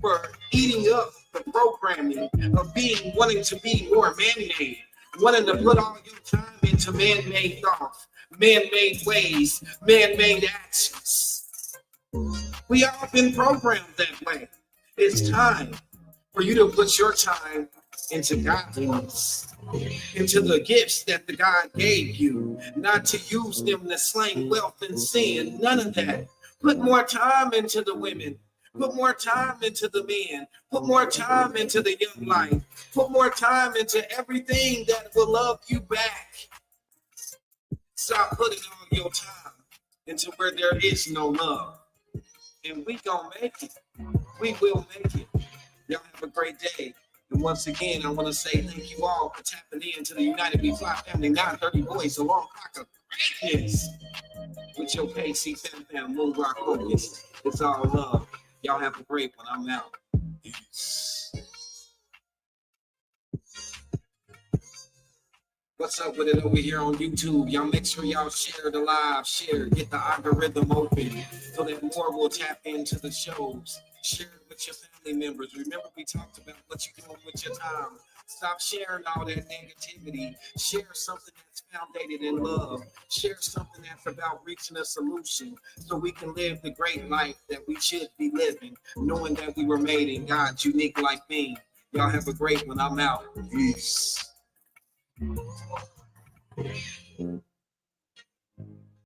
for eating up the programming of wanting to be more man-made, wanting to put all your time into man-made thoughts, man-made ways, man-made actions. We all been programmed that way. It's time for you to put your time into godliness, into the gifts that the God gave you, not to use them to slang wealth and sin, none of that. Put more time into the women, put more time into the men, put more time into the young life, put more time into everything that will love you back. Stop putting all your time into where there is no love. And we gonna make it. We will make it. Y'all have a great day. And once again, I want to say thank you all for tapping in to the United We Fly Family 930 Boys, alarm clock of greatness with your KC Fam Fam Moon Rock Focus. It's all love. Y'all have a great one. I'm out. Peace. What's up with it over here on YouTube? Y'all make sure y'all share the live, get the algorithm open so that more will tap into the shows. Share it with your family members. Remember, we talked about what you're doing with your time. Stop sharing all that negativity. Share something that's founded in love. Share something that's about reaching a solution so we can live the great life that we should be living, knowing that we were made in God's unique like being. Y'all have a great one. I'm out. Peace.